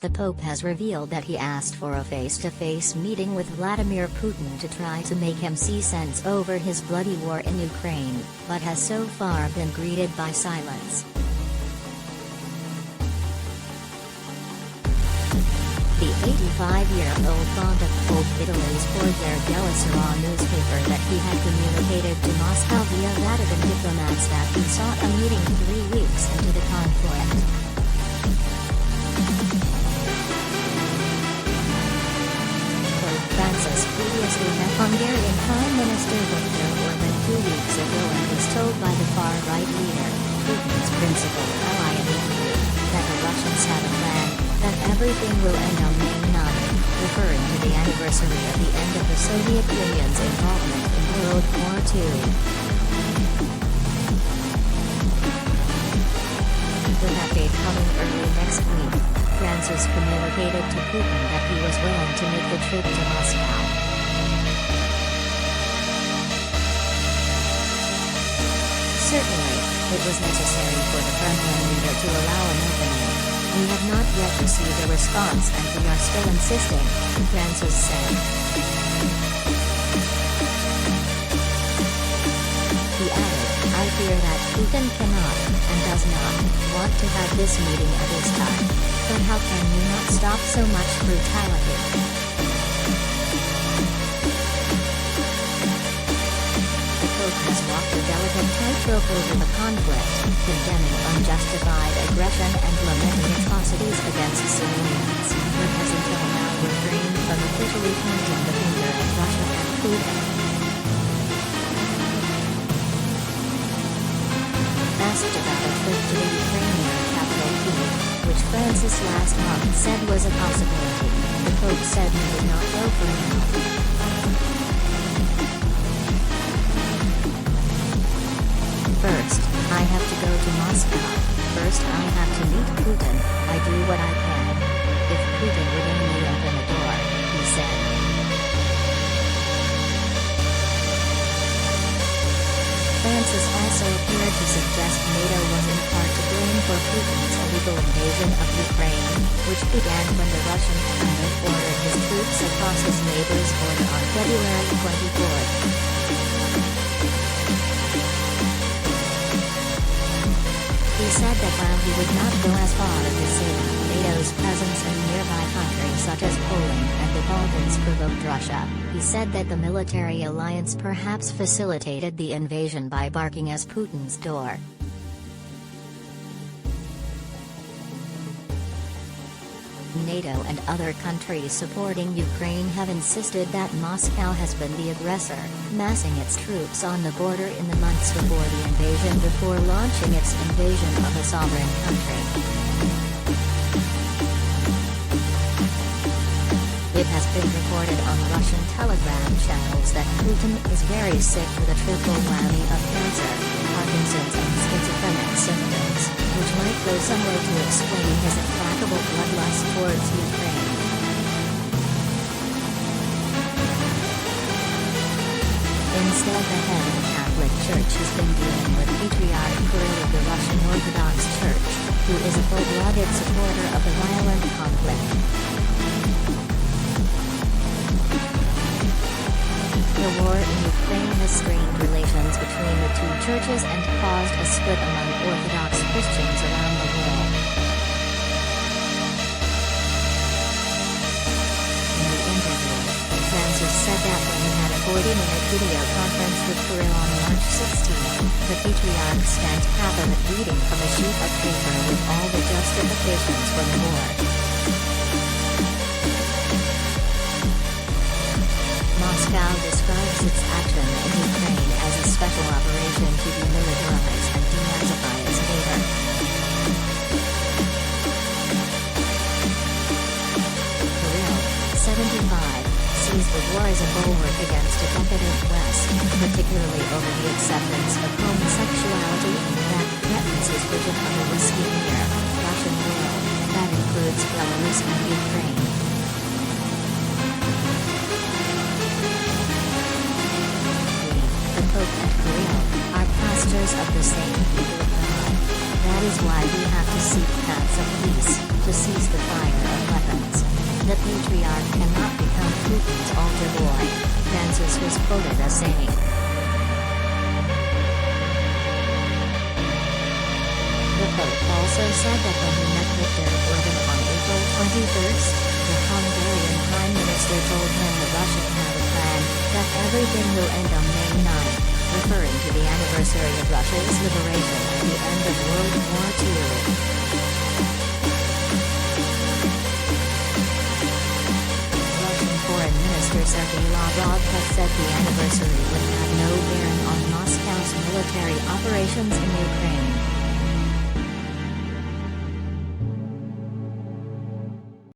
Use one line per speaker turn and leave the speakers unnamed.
the Pope has revealed that he asked for a face-to-face meeting with Vladimir Putin to try to make him see sense over his bloody war in Ukraine, but has so far been greeted by silence. The 85-year-old pontiff told Italy's Corriere Della newspaper that he had communicated to Moscow via Vatican diplomats that he sought a meeting 3 weeks into the conflict. Francis previously met Hungarian Prime Minister Viktor Orban 2 weeks ago and was told by the far-right leader, Putin's principal ally in the EU, that the Russians had a plan, that everything will end on May 9, referring to the anniversary of the end of the Soviet Union's involvement in World War II. With that date coming early next week, Francis communicated to Putin that he was willing to make the trip to Moscow. Certainly, it was necessary for the Kremlin leader to allow an opening. We have not yet received a response and we are still insisting, Francis said. He added, I fear that Putin cannot, and does not, want to have this meeting at this time. But how can you not stop so much brutality? The Pope has walked a delicate tightrope over the conflict, condemning unjustified aggression and lamenting atrocities against civilians, but has until now refrained from officially pointing the finger at Russia and Putin. Asked about a trip to the Ukrainian capital Kyiv, which Francis last month said was a possibility, the Pope said he would not go for now. First, I have to go to Moscow. First I have to meet Putin. I do what I can. If Putin would only open a door, he said. Francis also appeared to suggest NATO was in part to blame for Putin's illegal invasion of Ukraine, which began when the Russian tyrant ordered his troops across his neighbor's border on February 24. He said that while he would not go as far to say NATO's presence in nearby countries such as Poland and the Balkans provoked Russia, he said that the military alliance perhaps facilitated the invasion by barking at Putin's door. NATO and other countries supporting Ukraine have insisted that Moscow has been the aggressor, massing its troops on the border in the months before the invasion before launching its invasion of a sovereign country. It has been reported on Russian telegram channels that Putin is very sick with a triple whammy of cancer, Parkinson's and schizophrenic symptoms, which might go some way to explain his implacable bloodlust towards Ukraine. Instead, the head of the Catholic Church has been dealing with Patriarch Kirill of the Russian Orthodox Church, who is a full-blooded supporter of the violent conflict. The war in Ukraine has strained relations between the two churches and caused a split among Orthodox Christians around the world. In the interview, Francis said that when he had a 40-minute video conference with Kirill on March 16, the Patriarch spent half of it reading from a sheet of paper with all the justifications for the war. Moscow describes its action in Ukraine as a special operation to demilitarize and denazify its neighbor. Kirill, 75, sees the war as a bulwark against a decadent West, particularly over the acceptance of homosexuality, that threatens his vision of a risky-near, Russian world, that includes Belarus and Ukraine. The Pope and Kirill are pastors of the same people of God. That is why we have to seek paths of peace, to cease the fire of cannot become Putin's altar boy, Francis was quoted as saying. The Pope also said that when he met Viktor Orban on April 21st, the Hungarian Prime Minister told him the Russian had a plan, that everything will end on May 9, referring to the anniversary of Russia's liberation at the end of World War II. Russian Foreign Minister Sergei Lavrov has said the anniversary would have no bearing on Moscow's military operations in Ukraine.